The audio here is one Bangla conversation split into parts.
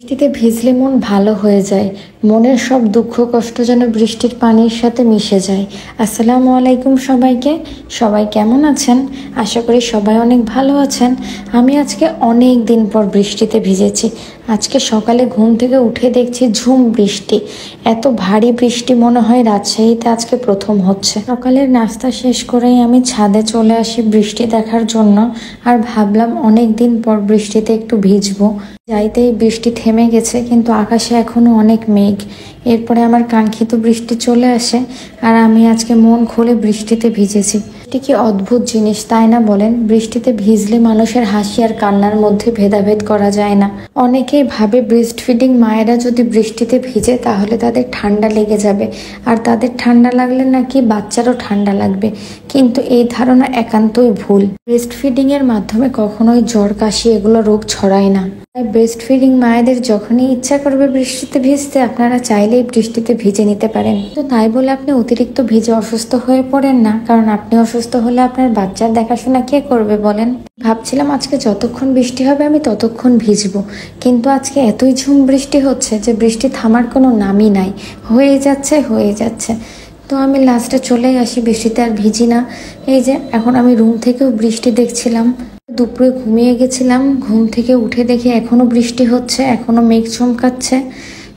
বৃষ্টিতে ভিজলে মন ভালো হয়ে যায়। মনের সব দুঃখ কষ্ট যেন বৃষ্টির পানির সাথে মিশে যায়। আসসালামু আলাইকুম সবাইকে। সবাই কেমন আছেন? আশা করি সবাই অনেক ভালো আছেন। আমি আজকে অনেক দিন পর বৃষ্টিতে ভিজেছি। আজকে সকালে ঘুম থেকে উঠে দেখছি ঝুম বৃষ্টি। এত ভারী বৃষ্টি মনে হয় রাজশাহীতে আজকে প্রথম হচ্ছে। সকালের নাস্তা শেষ করেই আমি ছাদে চলে আসি বৃষ্টি দেখার জন্য। আর ভাবলাম অনেক দিন পর বৃষ্টিতে একটু ভিজবো। যাইতেই বৃষ্টি থেমে গেছে, কিন্তু আকাশে এখনো অনেক মেঘ। এরপরে আমার কাঙ্ক্ষিত বৃষ্টি চলে আসে, আর আমি আজকে মন খুলে বৃষ্টিতে ভিজেছি। এটি কি অদ্ভুত জিনিস, তাই না বলেন? বৃষ্টিতে ভিজলে মানুষের হাসি আর কান্নার মধ্যে ভেদাভেদ করা যায় না। অনেকেই ভাবে ব্রেস্ট ফিডিং মায়েরা যদি বৃষ্টিতে ভিজে তাহলে তাদের ঠান্ডা লেগে যাবে, আর তাদের ঠান্ডা লাগলে নাকি বাচ্চারও ঠান্ডা লাগবে। কিন্তু এই ধারণা একান্তই ভুল। ব্রেস্ট ফিডিং এর মাধ্যমে কখনোই জ্বর কাশি এগুলো রোগ ছড়ায় না। তাই ব্রেস্ট ফিডিং মায়েদের যখনই ইচ্ছা করবে বৃষ্টিতে ভিজতে, আপনারা চাইলেই বৃষ্টিতে ভিজে নিতে পারেন। তো তাই বলে আপনি অতিরিক্ত ভিজে অসুস্থ হয়ে পড়েন না, কারণ আপনি অসুস্থ হলে আপনার বাচ্চার দেখাশোনা কে করবে বলেন? ভাবছিলাম আজকে যতক্ষণ বৃষ্টি হবে আমি ততক্ষণ ভিজবো, কিন্তু আজকে এতই ঝুম বৃষ্টি হচ্ছে যে বৃষ্টি থামার কোনো নামই নাই। হয়ে যাচ্ছে। তো আমি লাস্টে চলে আসি, বৃষ্টিতে আর ভিজি না। এই যে এখন আমি রুম থেকেও বৃষ্টি দেখছিলাম। দুপুরে ঘুমিয়ে গেছিলাম, ঘুম থেকে উঠে দেখি এখনো বৃষ্টি হচ্ছে, এখনো মেঘ চমকাচ্ছে।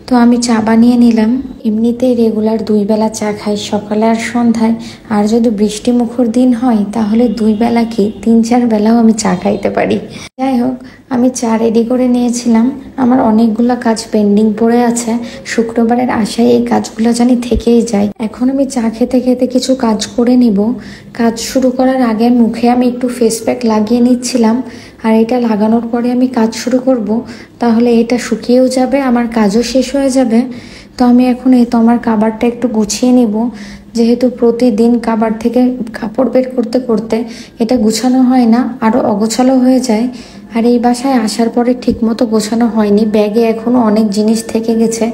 তো আমি চা বানিয়ে নিলাম। এমনিতেই রেগুলার 2 বেলা চা খাই, সকালে আর সন্ধ্যায়। আর যদি বৃষ্টি মুখর দিন হয় তাহলে 2 বেলা কি 3-4 বেলাও আমি চা খাইতে পারি। যাই হোক, আমি চা রেডি করে নিয়েছিলাম। আমার অনেকগুলো কাজ পেন্ডিং পড়ে আছে, শুক্রবারের আশায় এই কাজগুলো জানি থেকেই যায়। এখন আমি চা খেতে খেতে কিছু কাজ করে নিব। কাজ শুরু করার আগে মুখে আমি একটু ফেস প্যাক লাগিয়ে নিচ্ছিলাম, আর এটা লাগানোর পরে আমি কাজ শুরু করব। তাহলে এটা শুকিয়েও যাবে, আমার কাজও শেষ হয়ে যাবে। তো আমি এখন এই তো আমার কাবারটা একটু গুছিয়ে নিব, যেহেতু প্রতিদিন কাবার থেকে কাপড় বের করতে করতে এটা গুছানো হয় না, আরও অগোছালো হয়ে যায়। আর এই বাসায় আসার পরে ঠিকমতো গোছানো হয়নি, ব্যাগে এখনও অনেক জিনিস থেকে গেছে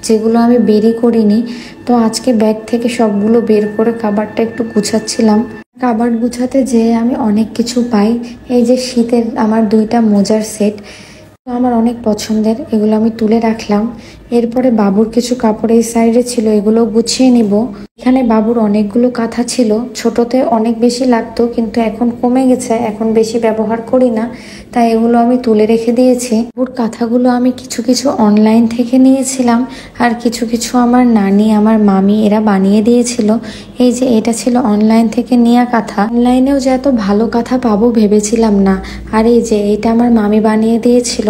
যেগুলো আমি বেরই করিনি। তো আজকে ব্যাগ থেকে সবগুলো বের করে কাবারটা একটু গুছাচ্ছিলাম। কাবার্ড গুছাতে যেয়ে আমি অনেক কিছু পাই। এই যে শীতের আমার 2টা মোজার সেট, আমার অনেক পছন্দের, এগুলো আমি তুলে রাখলাম। এরপরে বাবুর কিছু কাপড় এই সাইডে ছিল, এগুলো গুছিয়ে নিব। এখানে বাবুর অনেকগুলো কাঁথা ছিল, ছোটতে অনেক বেশি লাগতো কিন্তু এখন কমে গেছে, এখন বেশি ব্যবহার করি না, তাই এগুলো আমি তুলে রেখে দিয়েছি। বাবুর কাঁথাগুলো আমি কিছু কিছু অনলাইন থেকে নিয়েছিলাম, আর কিছু কিছু আমার নানি আমার মামি এরা বানিয়ে দিয়েছিল। এই যে এটা ছিল অনলাইন থেকে নেওয়া কাঁথা। অনলাইনেও যে এত ভালো কাঁথা পাবো ভেবেছিলাম না। আর এই যে এটা আমার মামি বানিয়ে দিয়েছিল।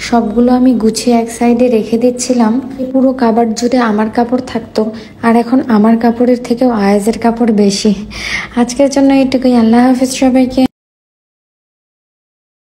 সবগুলো আমি গুছিয়ে এক সাইডে রেখে দিচ্ছিলাম। এই পুরো কাবার্ড জুড়ে আমার কাপড় থাকতো, আর এখন আমার কাপড়ের থেকেও আয়েজের কাপড় বেশি। আজকের জন্য এইটুকুই। আল্লাহ হাফিজ সবাইকে।